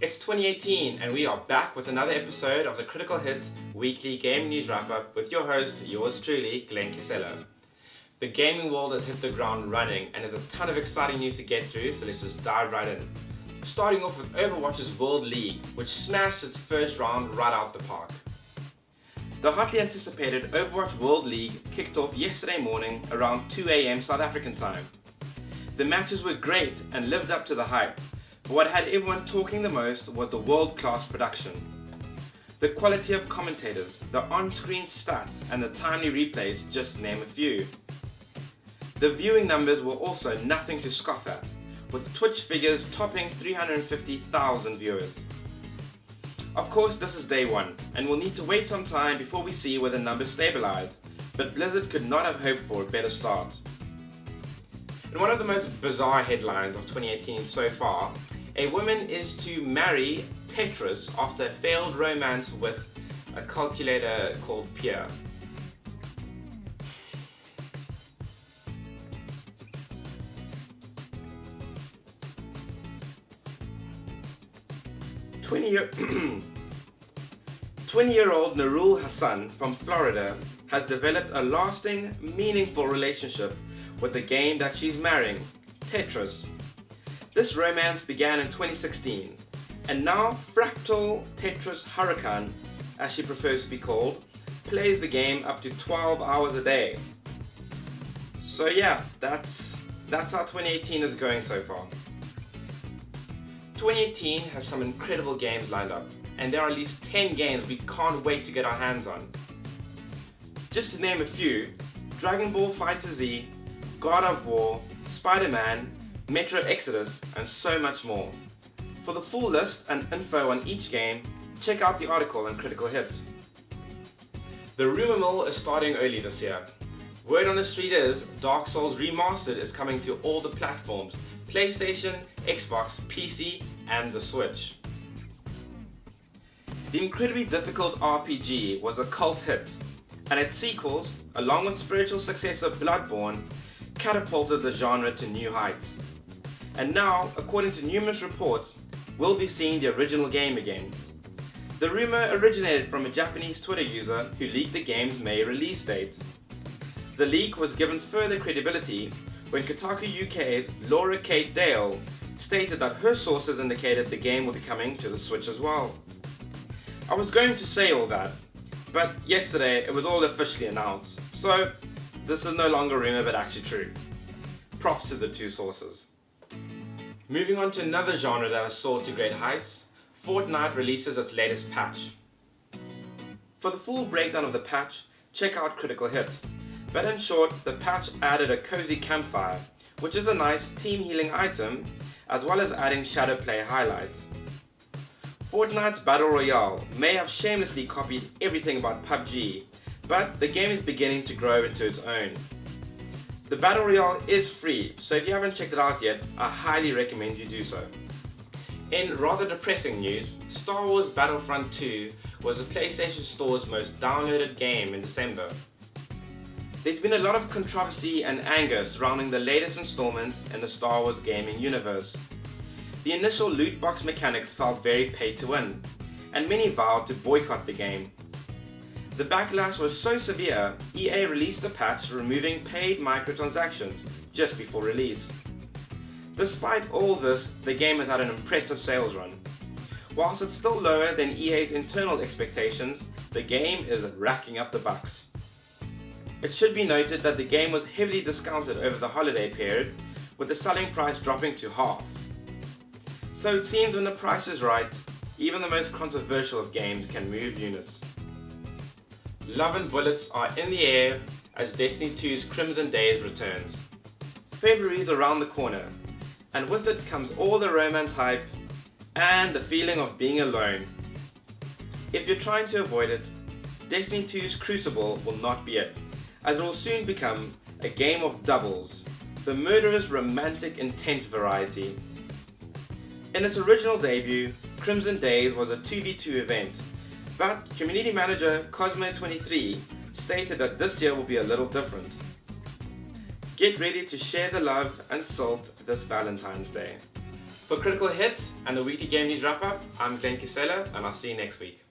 It's 2018 and we are back with another episode of the Critical Hit Weekly Game News Wrap-Up with your host, yours truly, Glenn Kisello. The gaming world has hit the ground running and there's a ton of exciting news to get through, so let's just dive right in. Starting off with Overwatch's World League, which smashed its first round right out the park. The hotly anticipated Overwatch World League kicked off yesterday morning around 2 AM South African time. The matches were great and lived up to the hype. But what had everyone talking the most was the world-class production. The quality of commentators, the on-screen stats and the timely replays, just to name a few. The viewing numbers were also nothing to scoff at, with Twitch figures topping 350,000 viewers. Of course, this is day one, and we'll need to wait some time before we see where the numbers stabilize, but Blizzard could not have hoped for a better start. In one of the most bizarre headlines of 2018 so far, a woman is to marry Tetris after a failed romance with a calculator called Pierre. Twenty-year-old Nurul Hassan from Florida has developed a lasting, meaningful relationship with the game that she's marrying, Tetris. This romance began in 2016, and now Fractal Tetris Huracan, as she prefers to be called, plays the game up to 12 hours a day. So yeah, that's how 2018 is going so far. 2018 has some incredible games lined up, and there are at least 10 games we can't wait to get our hands on. Just to name a few, Dragon Ball FighterZ, God of War, Spider-Man, Metro Exodus, and so much more. For the full list and info on each game, check out the article on Critical Hit. The rumor mill is starting early this year. Word on the street is Dark Souls Remastered is coming to all the platforms: PlayStation, Xbox, PC, and the Switch. The incredibly difficult RPG was a cult hit, and its sequels, along with spiritual successor Bloodborne, catapulted the genre to new heights. And now, according to numerous reports, we'll be seeing the original game again. The rumor originated from a Japanese Twitter user who leaked the game's May release date. The leak was given further credibility when Kotaku UK's Laura Kate Dale stated that her sources indicated the game will be coming to the Switch as well. I was going to say all that, but yesterday it was all officially announced, so this is no longer rumor but actually true. Props to the two sources. Moving on to another genre that has soared to great heights, Fortnite releases its latest patch. For the full breakdown of the patch, check out Critical Hit. But in short, the patch added a cozy campfire, which is a nice team healing item, as well as adding shadow play highlights. Fortnite's Battle Royale may have shamelessly copied everything about PUBG, but the game is beginning to grow into its own. The Battle Royale is free, so if you haven't checked it out yet, I highly recommend you do so. In rather depressing news, Star Wars Battlefront 2 was the PlayStation Store's most downloaded game in December. There's been a lot of controversy and anger surrounding the latest installment in the Star Wars gaming universe. The initial loot box mechanics felt very pay to win, and many vowed to boycott the game. The backlash was so severe, EA released a patch removing paid microtransactions just before release. Despite all this, the game has had an impressive sales run. Whilst it's still lower than EA's internal expectations, the game is racking up the bucks. It should be noted that the game was heavily discounted over the holiday period, with the selling price dropping to half. So it seems when the price is right, even the most controversial of games can move units. Love and bullets are in the air as Destiny 2's Crimson Days returns. February is around the corner, and with it comes all the romance hype and the feeling of being alone. If you're trying to avoid it, Destiny 2's Crucible will not be it, as it will soon become a game of doubles, the murderous romantic intent variety. In its original debut, Crimson Days was a 2v2 event, but community manager Cosmo23 stated that this year will be a little different. Get ready to share the love and salt this Valentine's Day. For Critical Hits and the weekly game news wrap up, I'm Glenn Kisela, and I'll see you next week.